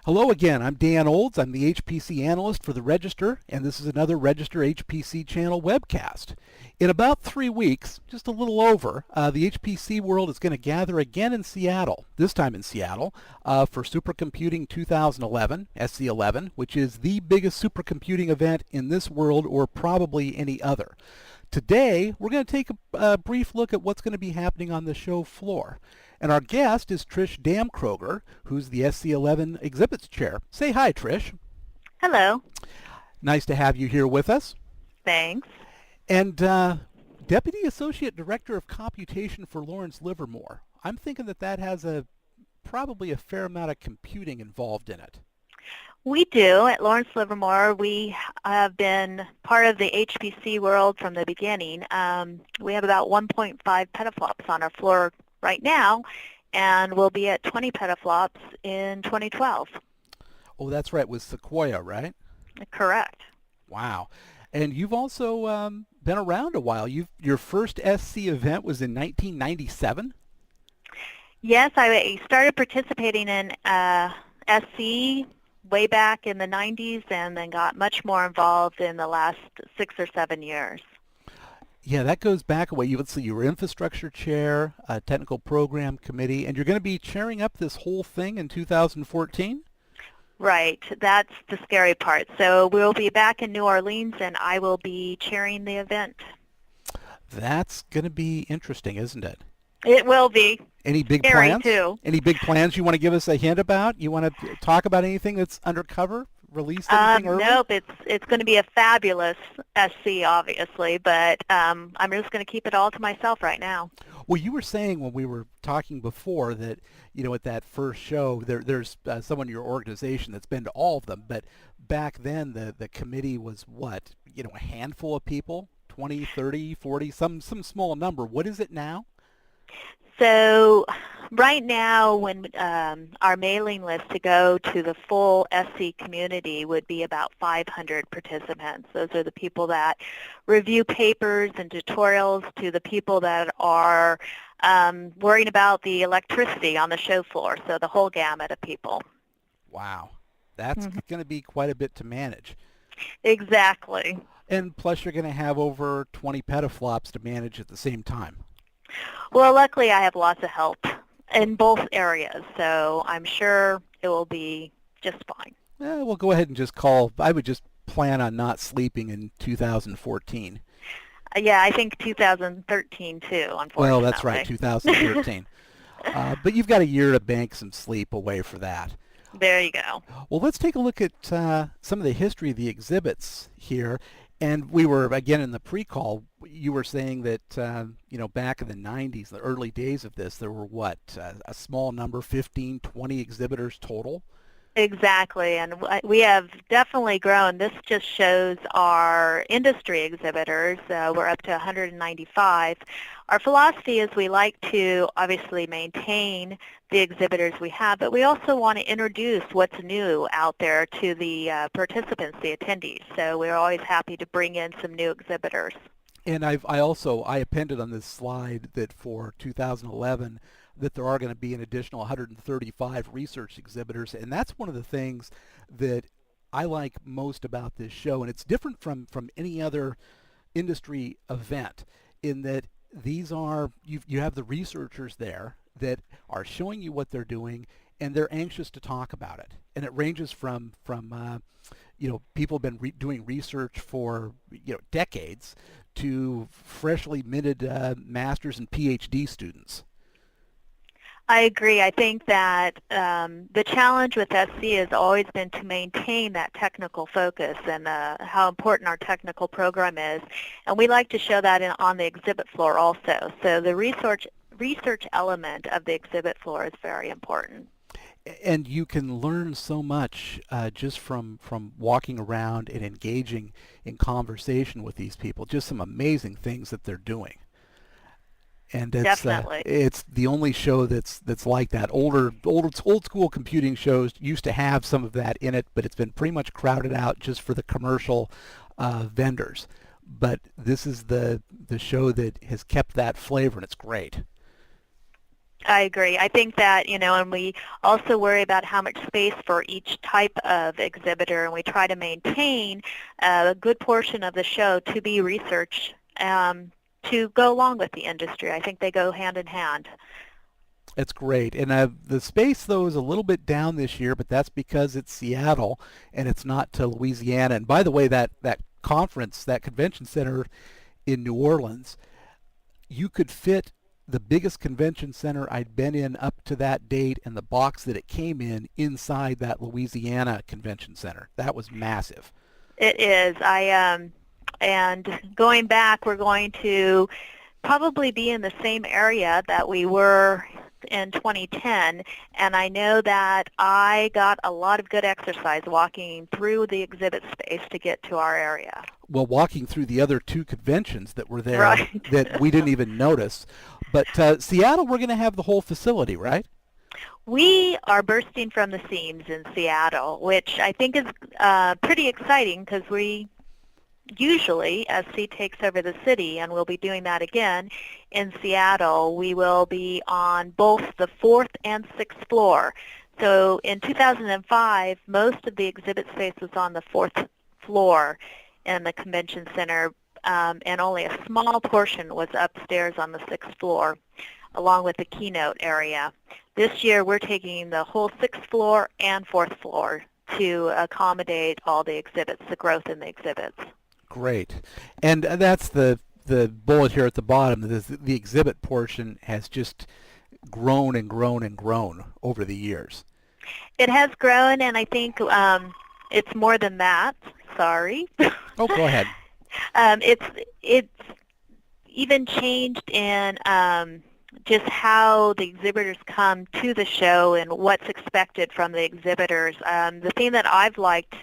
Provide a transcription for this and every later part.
Hello again. I'm Dan Olds. I'm the HPC analyst for the Register, and this is another Register HPC channel webcast. In about 3 weeks, just a little over, the HPC world is going to gather again in Seattle, this time in Seattle, for Supercomputing 2011, SC11, which is the biggest supercomputing event in this world or probably any other. Today, we're going to take a brief look at what's going to be happening on the show floor. And our guest is Trish Damkroger, who's the SC11 Exhibits Chair. Say hi, Trish. Hello. Nice to have you here with us. Thanks. And Deputy Associate Director of Computation for Lawrence Livermore. I'm thinking that has probably a fair amount of computing involved in it. We do. At Lawrence Livermore, we have been part of the HPC world from the beginning. We have about 1.5 petaflops on our floor right now, and we'll be at 20 petaflops in 2012. Oh, that's right, with Sequoia, right? Correct. Wow. And you've also been around a while. Your first SC event was in 1997? Yes, I started participating in SC way back in the 90s and then got much more involved in the last 6 or 7 years. Yeah, that goes back a way. Let's see, you were infrastructure chair, technical program committee, and you're going to be chairing up this whole thing in 2014? Right, that's the scary part. So we'll be back in New Orleans, and I will be chairing the event. That's going to be interesting, isn't it? It will be. Any big Scary plans? too. Any big plans you want to give us a hint about? You want to talk about anything that's undercover? Release anything early? Nope, it's going to be a fabulous SC, obviously, but I'm just going to keep it all to myself right now. Well, you were saying when we were talking before that, at that first show, there's someone in your organization that's been to all of them, but back then the committee was what? A handful of people? 20, 30, 40, some small number. What is it now? So right now, when our mailing list to go to the full SC community would be about 500 participants. Those are the people that review papers and tutorials to the people that are worrying about the electricity on the show floor, so the whole gamut of people. Wow. That's going to be quite a bit to manage. Exactly. And plus you're going to have over 20 petaflops to manage at the same time. Well, luckily I have lots of help in both areas, so I'm sure it will be just fine. We'll go ahead and I would just plan on not sleeping in 2014. Yeah, I think 2013 too, unfortunately. Well, that's right, 2013. But you've got a year to bank some sleep away for that. There you go. Well, let's take a look at some of the history of the exhibits here. And we were, again, in the pre-call, you were saying that, back in the 90s, the early days of this, there were what, a small number, 15, 20 exhibitors total? Exactly, and we have definitely grown. This just shows our industry exhibitors. We're up to 195. Our philosophy is we like to obviously maintain the exhibitors we have, but we also want to introduce what's new out there to the participants, the attendees. So we're always happy to bring in some new exhibitors. And I appended on this slide that for 2011, that there are going to be an additional 135 research exhibitors, and that's one of the things that I like most about this show, and it's different from any other industry event in that you have the researchers there that are showing you what they're doing, and they're anxious to talk about it. And it ranges from people have been doing research for decades to freshly minted masters and PhD students. I agree. I think that the challenge with SC has always been to maintain that technical focus and how important our technical program is. And we like to show that on the exhibit floor also. So the research element of the exhibit floor is very important. And you can learn so much just from walking around and engaging in conversation with these people. Just some amazing things that they're doing. And it's the only show that's like that. Old school computing shows used to have some of that in it, but it's been pretty much crowded out just for the commercial vendors. But this is the show that has kept that flavor, and it's great. I agree. I think that, and we also worry about how much space for each type of exhibitor, and we try to maintain a good portion of the show to be research to go along with the industry. I think they go hand in hand. It's great. And the space, though, is a little bit down this year, but that's because it's Seattle and it's not to Louisiana. And by the way, that conference, that convention center in New Orleans, you could fit the biggest convention center I'd been in up to that date and the box that it came in inside that Louisiana convention center. That was massive. It is. And going back, we're going to probably be in the same area that we were in 2010, and I know that I got a lot of good exercise walking through the exhibit space to get to our area. Well, walking through the other two conventions that were there Right. that we didn't even notice. But Seattle, we're going to have the whole facility, right? We are bursting from the seams in Seattle, which I think is pretty exciting because we usually, SC takes over the city, and we'll be doing that again in Seattle. We will be on both the 4th and 6th floor. So in 2005, most of the exhibit space was on the 4th floor in the convention center, and only a small portion was upstairs on the 6th floor, along with the keynote area. This year, we're taking the whole 6th floor and 4th floor to accommodate all the exhibits, the growth in the exhibits. Great. And that's the bullet here at the bottom. The exhibit portion has just grown and grown and grown over the years. It has grown, and I think it's more than that. Sorry. Oh, go ahead. It's even changed in just how the exhibitors come to the show and what's expected from the exhibitors. The thing that I've liked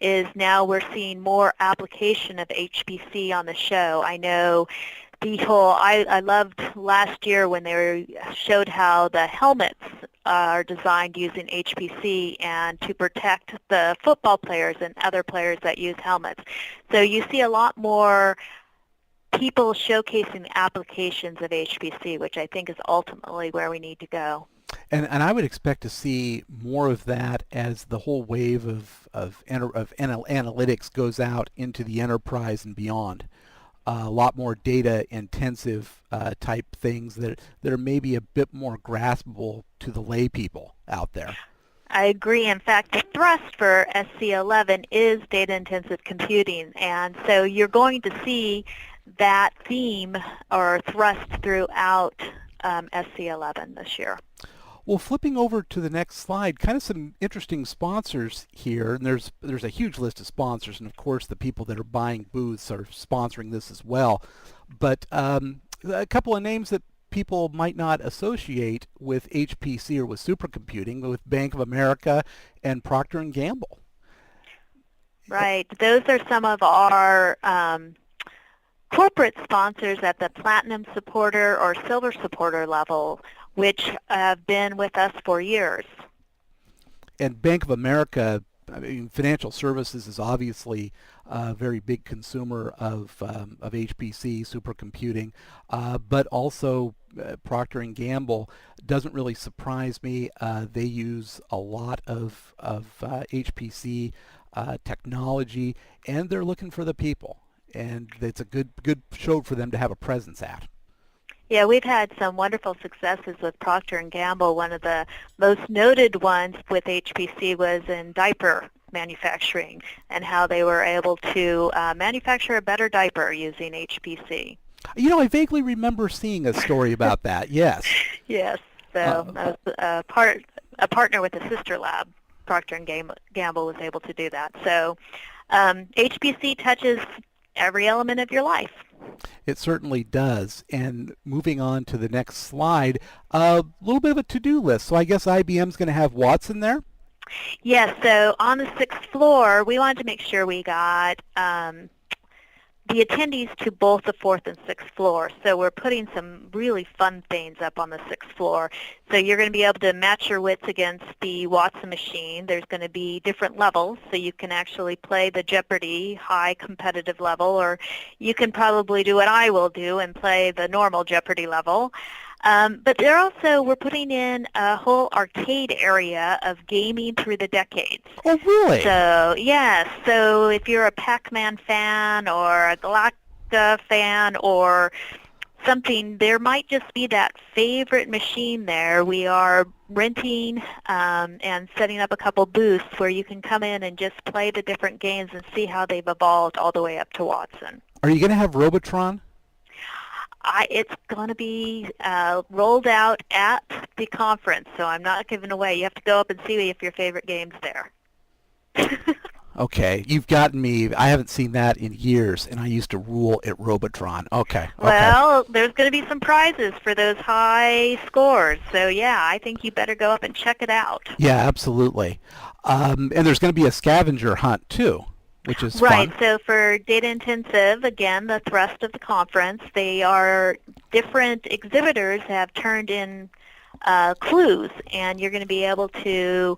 is now we're seeing more application of HPC on the show. I know I loved last year when they showed how the helmets are designed using HPC and to protect the football players and other players that use helmets. So you see a lot more people showcasing the applications of HPC, which I think is ultimately where we need to go. And I would expect to see more of that as the whole wave of analytics goes out into the enterprise and beyond. A lot more data intensive type things that are maybe a bit more graspable to the lay people out there. I agree. In fact, the thrust for SC11 is data-intensive computing, and so you're going to see that theme or thrust throughout SC11 this year. Well, flipping over to the next slide, kind of some interesting sponsors here, and there's a huge list of sponsors, and of course the people that are buying booths are sponsoring this as well. But a couple of names that people might not associate with HPC or with supercomputing, but with Bank of America and Procter & Gamble. Right. Those are some of our corporate sponsors at the platinum supporter or silver supporter level, which have been with us for years. And Bank of America, I mean, financial services is obviously a very big consumer of HPC, supercomputing, but also Procter & Gamble doesn't really surprise me. They use a lot of HPC technology, and they're looking for the people. And it's a good show for them to have a presence at. Yeah, we've had some wonderful successes with Procter & Gamble. One of the most noted ones with HPC was in diaper manufacturing and how they were able to manufacture a better diaper using HPC. You know, I vaguely remember seeing a story about that, yes. Yes, so that was a partner with a sister lab. Procter & Gamble was able to do that. So HPC touches every element of your life. It certainly does. And moving on to the next slide, a little bit of a to-do list. So I guess IBM's going to have Watson there? Yes, so on the 6th floor, we wanted to make sure we got the attendees to both the 4th and 6th floor. So we're putting some really fun things up on the 6th floor. So you're going to be able to match your wits against the Watson machine. There's going to be different levels, so you can actually play the Jeopardy high competitive level, or you can probably do what I will do and play the normal Jeopardy level. But we're putting in a whole arcade area of gaming through the decades. Oh, really? So, yes, so if you're a Pac-Man fan or a Galacta fan or something, there might just be that favorite machine there. We are renting and setting up a couple booths where you can come in and just play the different games and see how they've evolved all the way up to Watson. Are you going to have Robotron? It's going to be rolled out at the conference, so I'm not giving away. You have to go up and see if your favorite game's there. Okay, you've gotten me. I haven't seen that in years, and I used to rule at Robotron. Okay. Well, there's going to be some prizes for those high scores, so yeah, I think you better go up and check it out. Yeah, absolutely. And there's going to be a scavenger hunt, too, which is right, fun. So for data intensive, again, the thrust of the conference, they are different exhibitors have turned in clues, and you're going to be able to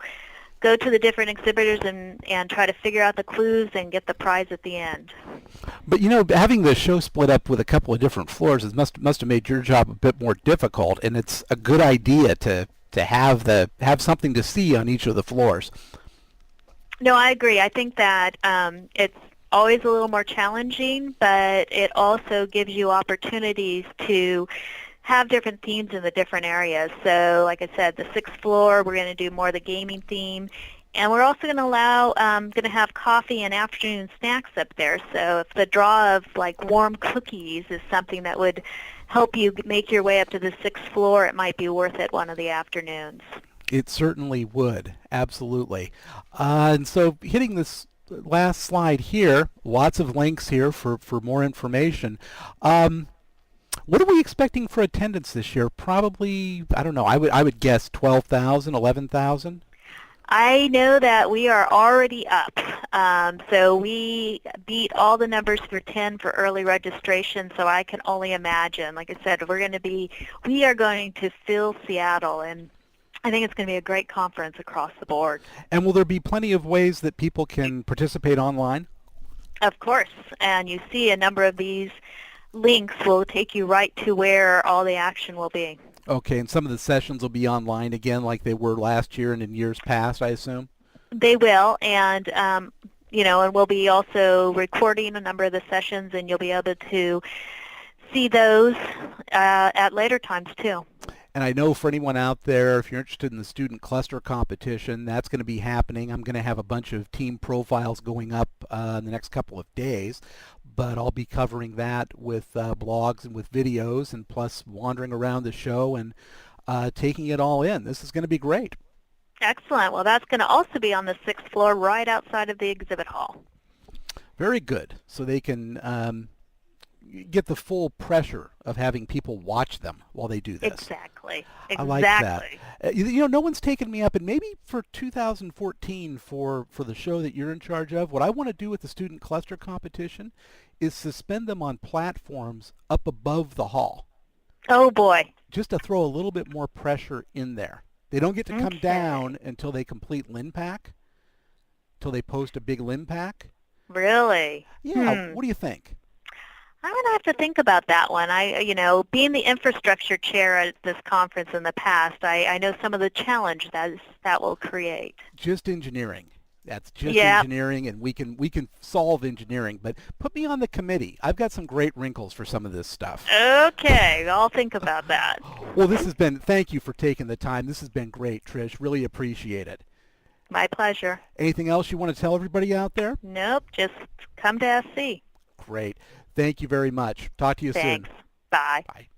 go to the different exhibitors and try to figure out the clues and get the prize at the end. But having the show split up with a couple of different floors must have made your job a bit more difficult, and it's a good idea to have something to see on each of the floors. No, I agree. I think that it's always a little more challenging, but it also gives you opportunities to have different themes in the different areas. So like I said, the sixth floor, we're going to do more of the gaming theme. And we're also going to have coffee and afternoon snacks up there. So if the draw of like warm cookies is something that would help you make your way up to the sixth floor, it might be worth it one of the afternoons. It certainly would, absolutely. And so hitting this last slide here, lots of links here for more information. What are we expecting for attendance this year? Probably, I don't know, I would guess 12,000, 11,000? I know that we are already up. So we beat all the numbers for 10 for early registration, so I can only imagine. Like I said, we are going to fill Seattle, and I think it's going to be a great conference across the board. And will there be plenty of ways that people can participate online? Of course, and you see a number of these links will take you right to where all the action will be. Okay, and some of the sessions will be online again like they were last year and in years past, I assume? They will, and and we'll be also recording a number of the sessions, and you'll be able to see those at later times too. And I know for anyone out there, if you're interested in the student cluster competition, that's going to be happening. I'm going to have a bunch of team profiles going up in the next couple of days, but I'll be covering that with blogs and with videos, and plus wandering around the show and taking it all in. This is going to be great. Excellent. Well, that's going to also be on the sixth floor right outside of the exhibit hall. Very good. So they can get the full pressure of having people watch them while they do this. Exactly. I like that. No one's taken me up, and maybe for 2014 for the show that you're in charge of, what I want to do with the student cluster competition is suspend them on platforms up above the hall. Oh boy. Just to throw a little bit more pressure in there. They don't get to come down until they complete LINPAC, until they post a big LINPAC. Really? Yeah. What do you think? I'm going to have to think about that one. Being the infrastructure chair at this conference in the past, I know some of the challenge that will create. Just engineering. That's just engineering, and we can solve engineering. But put me on the committee. I've got some great wrinkles for some of this stuff. Okay, I'll think about that. Well, thank you for taking the time. This has been great, Trish. Really appreciate it. My pleasure. Anything else you want to tell everybody out there? Nope, just come to SC. Great. Thank you very much. Talk to you soon. Thanks. Bye. Bye.